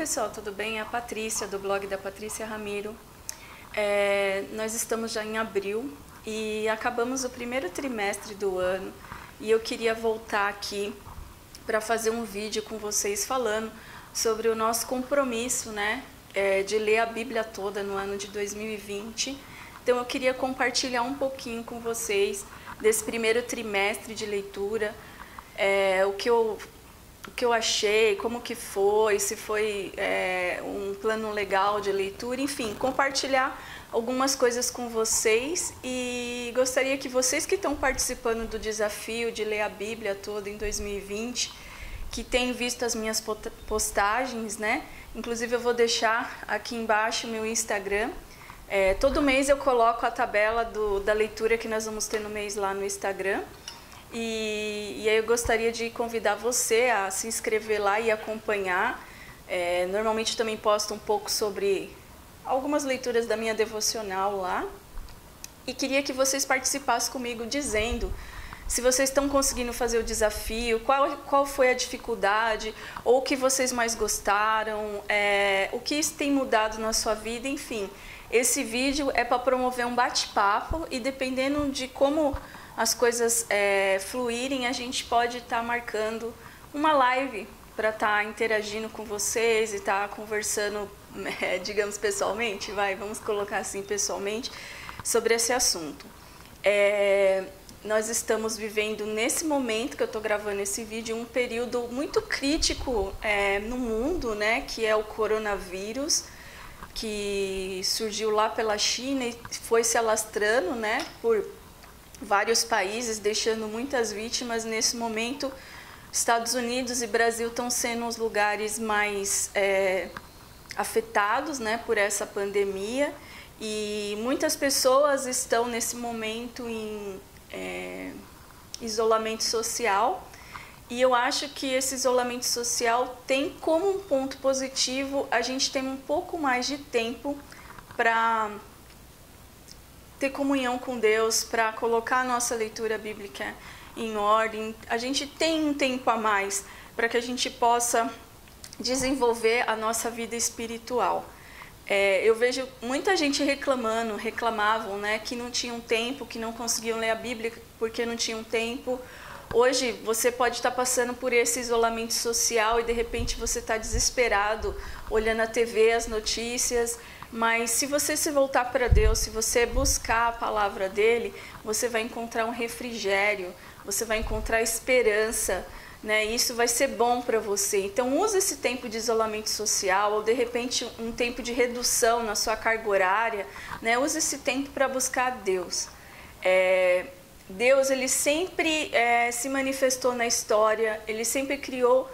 pessoal, tudo bem? É a Patrícia, do blog da Patrícia Ramiro. Nós estamos já em abril e acabamos o primeiro trimestre do ano e eu queria voltar aqui para fazer um vídeo com vocês falando sobre o nosso compromisso, né, de ler a Bíblia toda no ano de 2020. Então eu queria compartilhar um pouquinho com vocês desse primeiro trimestre de leitura, o que eu achei, como que foi, se foi um plano legal de leitura, enfim, compartilhar algumas coisas com vocês e gostaria que vocês que estão participando do desafio de ler a Bíblia toda em 2020, que têm visto as minhas postagens, né? Inclusive eu vou deixar aqui embaixo o meu Instagram. Todo mês eu coloco a tabela da leitura que nós vamos ter no mês lá no Instagram. E aí eu gostaria de convidar você a se inscrever lá e acompanhar. Normalmente também posto um pouco sobre algumas leituras da minha devocional lá. E queria que vocês participassem comigo dizendo se vocês estão conseguindo fazer o desafio, qual foi a dificuldade, ou o que vocês mais gostaram, o que isso tem mudado na sua vida, enfim. Esse vídeo é para promover um bate-papo e dependendo de como as coisas fluírem, a gente pode estar marcando uma live para estar interagindo com vocês e estar conversando, digamos, pessoalmente, vamos colocar assim, pessoalmente, sobre esse assunto. Nós estamos vivendo, nesse momento que eu estou gravando esse vídeo, um período muito crítico no mundo, né, que é o coronavírus, que surgiu lá pela China e foi se alastrando, né, por vários países, deixando muitas vítimas. Nesse momento, Estados Unidos e Brasil estão sendo os lugares mais afetados, né, por essa pandemia, e muitas pessoas estão nesse momento em isolamento social, e eu acho que esse isolamento social tem como um ponto positivo a gente ter um pouco mais de tempo para ter comunhão com Deus, para colocar a nossa leitura bíblica em ordem. A gente tem um tempo a mais para que a gente possa desenvolver a nossa vida espiritual. Eu vejo muita gente reclamavam, né, que não tinham tempo, que não conseguiam ler a Bíblia porque não tinham tempo. Hoje você pode estar passando por esse isolamento social e de repente você está desesperado, olhando a TV, as notícias. Mas se você se voltar para Deus, se você buscar a palavra dele, você vai encontrar um refrigério, você vai encontrar esperança, né? Isso vai ser bom para você. Então use esse tempo de isolamento social ou de repente um tempo de redução na sua carga horária, né? Use esse tempo para buscar Deus. Deus, ele sempre se manifestou na história, ele sempre criou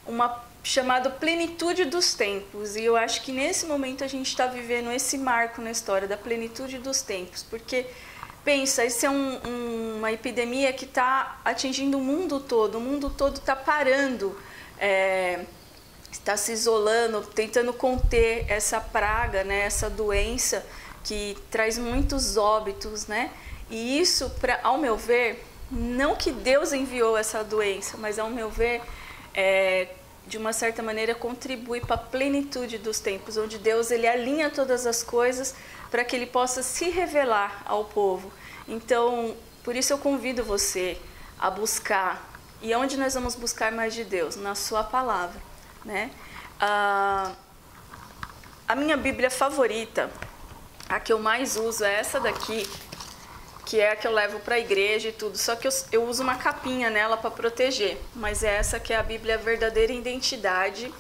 uma chamada plenitude dos tempos, e eu acho que nesse momento a gente está vivendo esse marco na história da plenitude dos tempos, porque pensa, isso é uma epidemia que está atingindo o mundo todo está parando, está se isolando, tentando conter essa praga, né, essa doença que traz muitos óbitos, né? E isso, ao meu ver, não que Deus enviou essa doença, mas ao meu ver, de uma certa maneira contribui para a plenitude dos tempos, onde Deus ele alinha todas as coisas para que ele possa se revelar ao povo. Então, por isso eu convido você a buscar. E onde nós vamos buscar mais de Deus? Na sua palavra, né? A minha Bíblia favorita, a que eu mais uso, é essa daqui, que é a que eu levo para a igreja e tudo, só que eu uso uma capinha nela para proteger, mas é essa que é a Bíblia Verdadeira Identidade,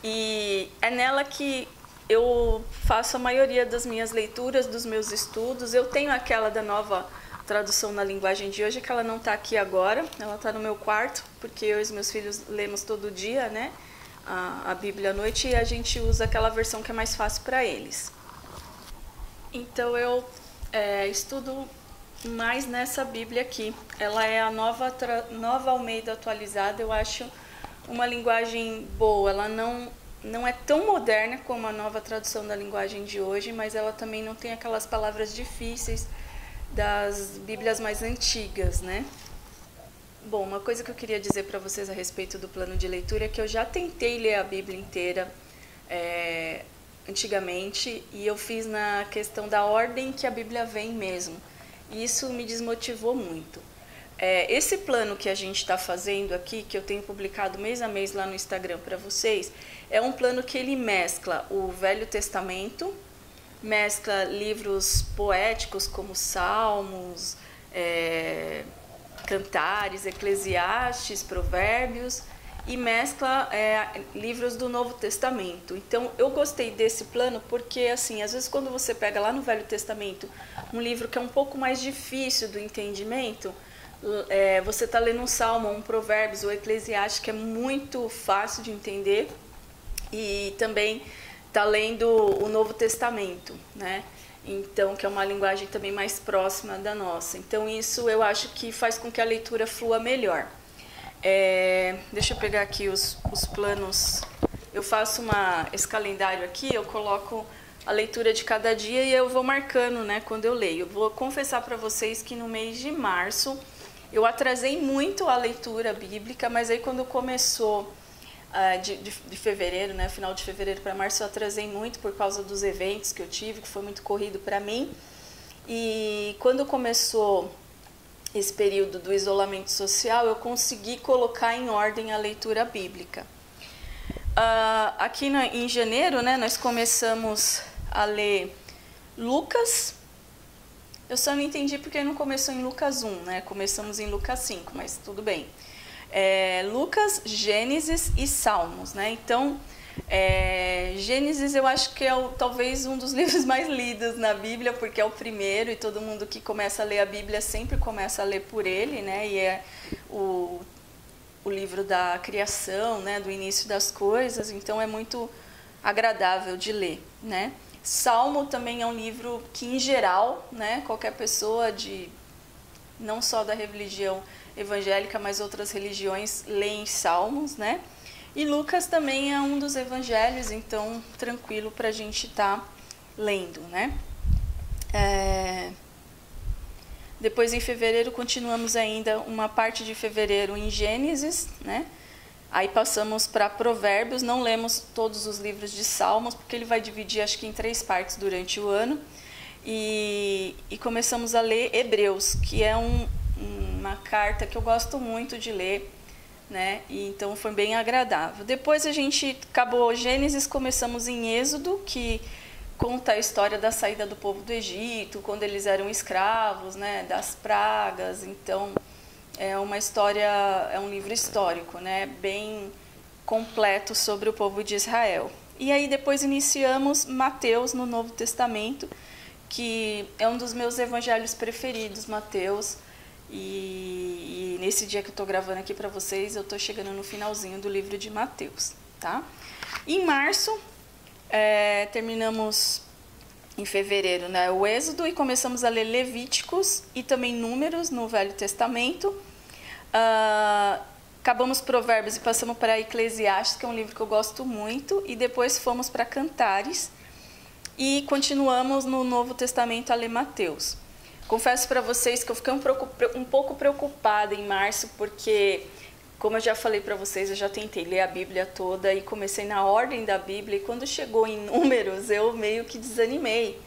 e é nela que eu faço a maioria das minhas leituras, dos meus estudos. Eu tenho aquela da Nova Tradução na Linguagem de Hoje, que ela não está aqui agora, ela está no meu quarto, porque eu e os meus filhos lemos todo dia, né, a Bíblia à noite, e a gente usa aquela versão que é mais fácil para eles. Então eu estudo mais nessa Bíblia aqui. Ela é a Nova Almeida atualizada. Eu acho uma linguagem boa. Ela não é tão moderna como a Nova Tradução da Linguagem de Hoje, mas ela também não tem aquelas palavras difíceis das Bíblias mais antigas, né? Bom, uma coisa que eu queria dizer para vocês a respeito do plano de leitura é que eu já tentei ler a Bíblia inteira antigamente, e eu fiz na questão da ordem que a Bíblia vem mesmo. E isso me desmotivou muito. Esse plano que a gente está fazendo aqui, que eu tenho publicado mês a mês lá no Instagram para vocês, é um plano que ele mescla o Velho Testamento, mescla livros poéticos como Salmos, Cantares, Eclesiastes, Provérbios, e mescla livros do Novo Testamento. Então, eu gostei desse plano porque, assim, às vezes quando você pega lá no Velho Testamento um livro que é um pouco mais difícil do entendimento, você está lendo um Salmo, um Provérbios ou Eclesiastes, que é muito fácil de entender, e também está lendo o Novo Testamento, né? Então, que é uma linguagem também mais próxima da nossa. Então, isso eu acho que faz com que a leitura flua melhor. Deixa eu pegar aqui os planos. Eu faço esse calendário aqui, eu coloco a leitura de cada dia e eu vou marcando, né, quando eu leio. Eu vou confessar para vocês que no mês de março eu atrasei muito a leitura bíblica, mas aí quando começou de fevereiro, né, final de fevereiro para março, eu atrasei muito por causa dos eventos que eu tive, que foi muito corrido para mim. E quando começou esse período do isolamento social, eu consegui colocar em ordem a leitura bíblica. Aqui em janeiro, né, nós começamos a ler Lucas. Eu só não entendi porque não começou em Lucas 1, né? Começamos em Lucas 5, mas tudo bem. Lucas, Gênesis e Salmos, né? Então, Gênesis eu acho que é talvez um dos livros mais lidos na Bíblia, porque é o primeiro e todo mundo que começa a ler a Bíblia sempre começa a ler por ele, né? E é o livro da criação, né? Do início das coisas, então é muito agradável de ler, né? Salmo também é um livro que, em geral, né? Qualquer pessoa não só da religião evangélica, mas outras religiões leem Salmos, né? E Lucas também é um dos evangelhos, então tranquilo para a gente estar lendo, né? Depois em fevereiro continuamos ainda uma parte de fevereiro em Gênesis, né? Aí passamos para Provérbios, não lemos todos os livros de Salmos, porque ele vai dividir acho que em 3 partes durante o ano. E começamos a ler Hebreus, que é uma carta que eu gosto muito de ler, né? E então foi bem agradável. Depois a gente acabou Gênesis, começamos em Êxodo, que conta a história da saída do povo do Egito, quando eles eram escravos, né? Das pragas. Então é uma história, é um livro histórico, né? Bem completo sobre o povo de Israel. E aí depois iniciamos Mateus no Novo Testamento, que é um dos meus evangelhos preferidos, Mateus. E nesse dia que eu estou gravando aqui para vocês, eu estou chegando no finalzinho do livro de Mateus, tá? Em março, terminamos em fevereiro, né, o Êxodo, e começamos a ler Levíticos e também Números no Velho Testamento. Acabamos Provérbios e passamos para Eclesiastes, que é um livro que eu gosto muito, e depois fomos para Cantares e continuamos no Novo Testamento a ler Mateus. Confesso para vocês que eu fiquei um pouco preocupada em março, porque, como eu já falei para vocês, eu já tentei ler a Bíblia toda e comecei na ordem da Bíblia, e quando chegou em Números, eu meio que desanimei.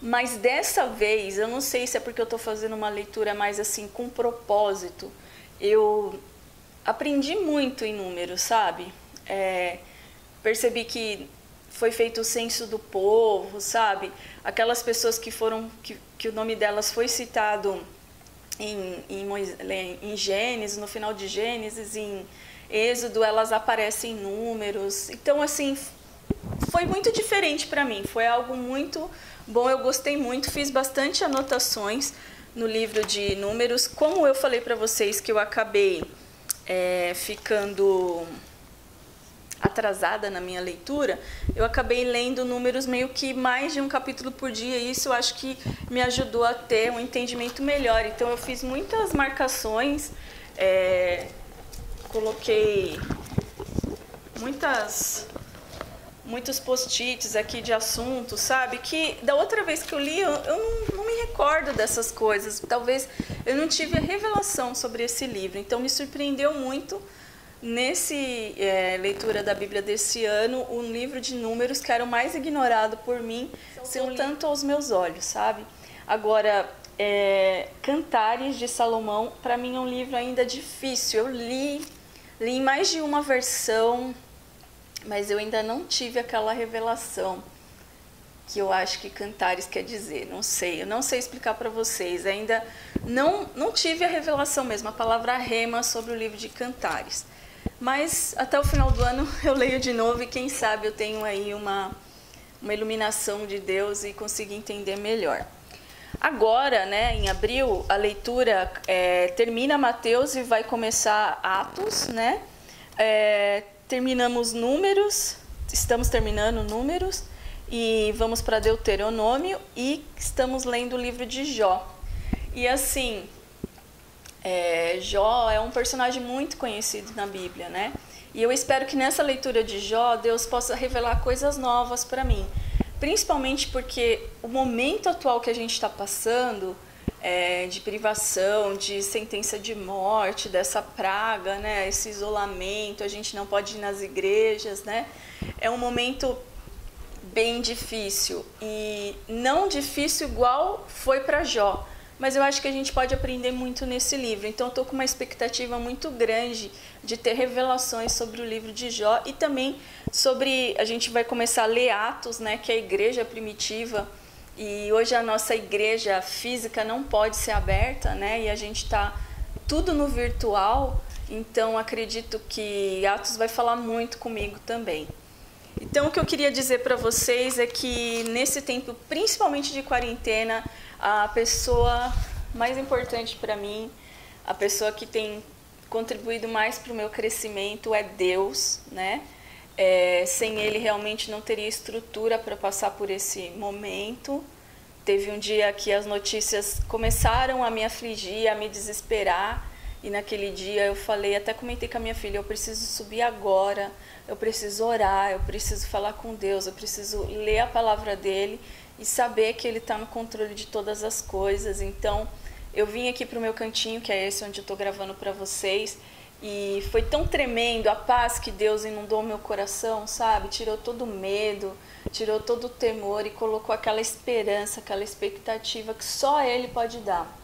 Mas dessa vez, eu não sei se é porque eu estou fazendo uma leitura mais assim, com propósito, eu aprendi muito em Números, sabe? Percebi que foi feito o censo do povo, sabe? Aquelas pessoas que o nome delas foi citado em Gênesis, no final de Gênesis, em Êxodo, elas aparecem em Números. Então, assim, foi muito diferente para mim, foi algo muito bom, eu gostei muito, fiz bastante anotações no livro de Números. Como eu falei para vocês que eu acabei ficando atrasada na minha leitura, eu acabei lendo Números meio que mais de um capítulo por dia, e isso eu acho que me ajudou a ter um entendimento melhor. Então eu fiz muitas marcações, coloquei muitos post-its aqui de assuntos, sabe? Que da outra vez que eu li, eu não me recordo dessas coisas. Talvez eu não tive a revelação sobre esse livro, então me surpreendeu muito nesse leitura da Bíblia desse ano, o livro de Números, que era o mais ignorado por mim, saiu tanto aos meus olhos, sabe? Agora, Cantares de Salomão, para mim é um livro ainda difícil. Eu li em mais de uma versão, mas eu ainda não tive aquela revelação que eu acho que Cantares quer dizer. Não sei, eu não sei explicar para vocês. Ainda não tive a revelação mesmo, a palavra rema sobre o livro de Cantares. Mas até o final do ano eu leio de novo e quem sabe eu tenho aí uma iluminação de Deus e consigo entender melhor. Agora, né, em abril, a leitura termina Mateus e vai começar Atos, né? Terminamos Números, estamos terminando Números e vamos para Deuteronômio e estamos lendo o livro de Jó. E assim, Jó é um personagem muito conhecido na Bíblia, né? E eu espero que nessa leitura de Jó, Deus possa revelar coisas novas para mim. Principalmente porque o momento atual que a gente está passando, de privação, de sentença de morte, dessa praga, né? Esse isolamento, a gente não pode ir nas igrejas, né? É um momento bem difícil. E não difícil igual foi para Jó. Mas eu acho que a gente pode aprender muito nesse livro. Então, eu estou com uma expectativa muito grande de ter revelações sobre o livro de Jó e também sobre... A gente vai começar a ler Atos, né, que é a igreja primitiva. E hoje a nossa igreja física não pode ser aberta, né, e a gente está tudo no virtual. Então, acredito que Atos vai falar muito comigo também. Então, o que eu queria dizer para vocês é que nesse tempo, principalmente de quarentena, a pessoa mais importante para mim, a pessoa que tem contribuído mais para o meu crescimento é Deus, né? Sem Ele realmente não teria estrutura para passar por esse momento. Teve um dia que as notícias começaram a me afligir, a me desesperar, e naquele dia eu falei, até comentei com a minha filha, eu preciso subir agora, eu preciso orar, eu preciso falar com Deus, eu preciso ler a palavra dEle e saber que Ele está no controle de todas as coisas. Então, eu vim aqui para o meu cantinho, que é esse onde eu estou gravando para vocês, e foi tão tremendo a paz que Deus inundou o meu coração, sabe? Tirou todo o medo, tirou todo o temor e colocou aquela esperança, aquela expectativa que só Ele pode dar.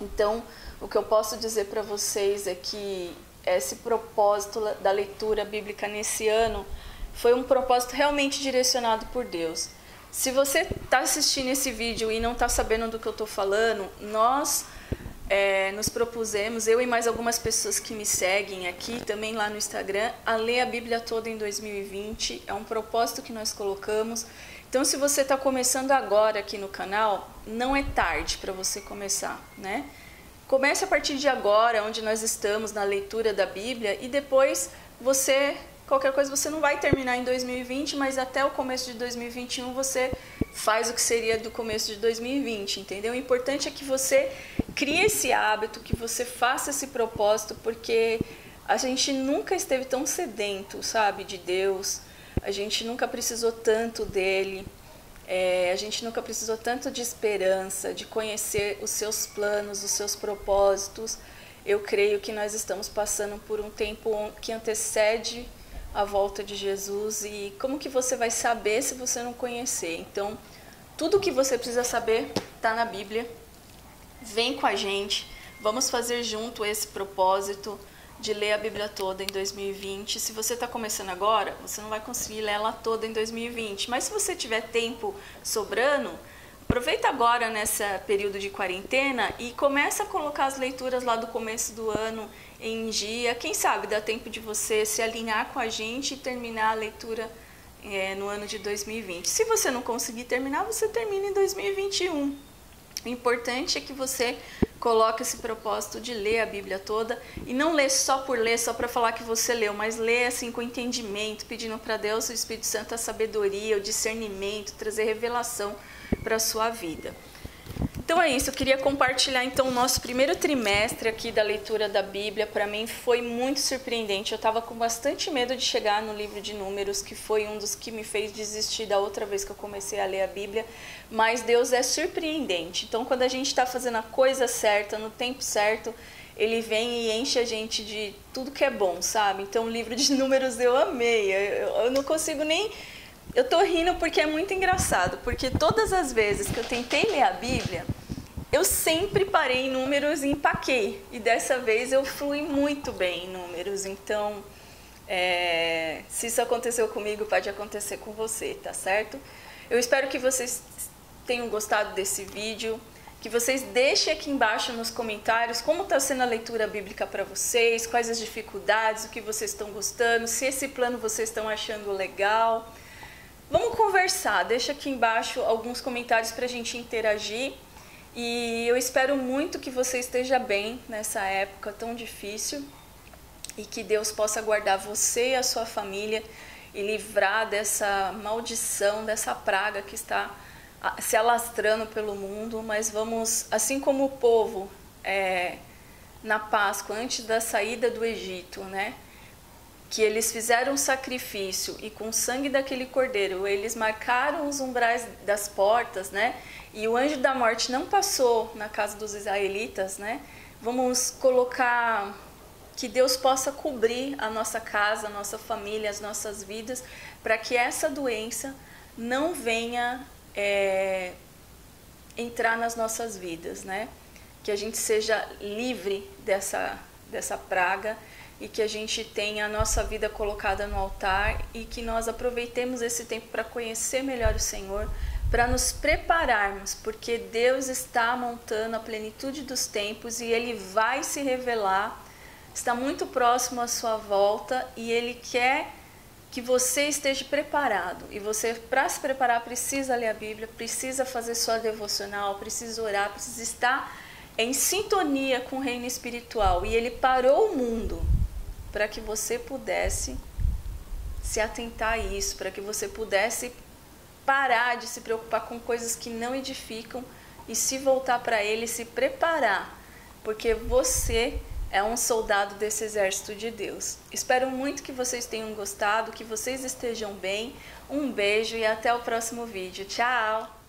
Então, o que eu posso dizer para vocês é que esse propósito da leitura bíblica nesse ano foi um propósito realmente direcionado por Deus. Se você está assistindo esse vídeo e não está sabendo do que eu estou falando, nós nos propusemos, eu e mais algumas pessoas que me seguem aqui, também lá no Instagram, a ler a Bíblia toda em 2020. É um propósito que nós colocamos. Então, se você está começando agora aqui no canal, não é tarde para você começar, né? Comece a partir de agora, onde nós estamos na leitura da Bíblia, e depois qualquer coisa você não vai terminar em 2020, mas até o começo de 2021 você faz o que seria do começo de 2020, entendeu? O importante é que você crie esse hábito, que você faça esse propósito, porque a gente nunca esteve tão sedento, sabe, de Deus, a gente nunca precisou tanto dEle, a gente nunca precisou tanto de esperança, de conhecer os seus planos, os seus propósitos. Eu creio que nós estamos passando por um tempo que antecede a volta de Jesus, e como que você vai saber se você não conhecer? Então, tudo que você precisa saber está na Bíblia. Vem com a gente, vamos fazer junto esse propósito de ler a Bíblia toda em 2020. Se você está começando agora, você não vai conseguir ler ela toda em 2020, mas se você tiver tempo sobrando, aproveita agora nesse período de quarentena e começa a colocar as leituras lá do começo do ano em dia. Quem sabe dá tempo de você se alinhar com a gente e terminar a leitura no ano de 2020. Se você não conseguir terminar, você termina em 2021. O importante é que você coloque esse propósito de ler a Bíblia toda e não ler só por ler, só para falar que você leu, mas ler assim com entendimento, pedindo para Deus, o Espírito Santo, a sabedoria, o discernimento, trazer revelação para a sua vida. Então é isso, eu queria compartilhar então o nosso primeiro trimestre aqui da leitura da Bíblia. Para mim foi muito surpreendente, eu estava com bastante medo de chegar no livro de Números, que foi um dos que me fez desistir da outra vez que eu comecei a ler a Bíblia, mas Deus é surpreendente. Então quando a gente está fazendo a coisa certa, no tempo certo, ele vem e enche a gente de tudo que é bom, sabe? Então o livro de Números eu amei, eu não consigo nem... Eu tô rindo porque é muito engraçado, porque todas as vezes que eu tentei ler a Bíblia, eu sempre parei em Números e empaquei. E dessa vez eu flui muito bem em Números. Então, se isso aconteceu comigo, pode acontecer com você, tá certo? Eu espero que vocês tenham gostado desse vídeo, que vocês deixem aqui embaixo nos comentários como está sendo a leitura bíblica para vocês, quais as dificuldades, o que vocês estão gostando, se esse plano vocês estão achando legal. Vamos conversar, deixa aqui embaixo alguns comentários para a gente interagir. E eu espero muito que você esteja bem nessa época tão difícil e que Deus possa guardar você e a sua família e livrar dessa maldição, dessa praga que está se alastrando pelo mundo. Mas vamos, assim como o povo na Páscoa, antes da saída do Egito, né? Que eles fizeram um sacrifício e com o sangue daquele cordeiro eles marcaram os umbrais das portas, né? E o anjo da morte não passou na casa dos israelitas, né? Vamos colocar que Deus possa cobrir a nossa casa, a nossa família, as nossas vidas, para que essa doença não venha entrar nas nossas vidas, né? Que a gente seja livre dessa praga e que a gente tenha a nossa vida colocada no altar e que nós aproveitemos esse tempo para conhecer melhor o Senhor, para nos prepararmos, porque Deus está montando a plenitude dos tempos e Ele vai se revelar, está muito próximo à sua volta e Ele quer que você esteja preparado. E você, para se preparar, precisa ler a Bíblia, precisa fazer sua devocional, precisa orar, precisa estar em sintonia com o reino espiritual. E Ele parou o mundo para que você pudesse se atentar a isso, para que você pudesse parar de se preocupar com coisas que não edificam e se voltar para Ele, se preparar, porque você é um soldado desse exército de Deus. Espero muito que vocês tenham gostado, que vocês estejam bem. Um beijo e até o próximo vídeo. Tchau!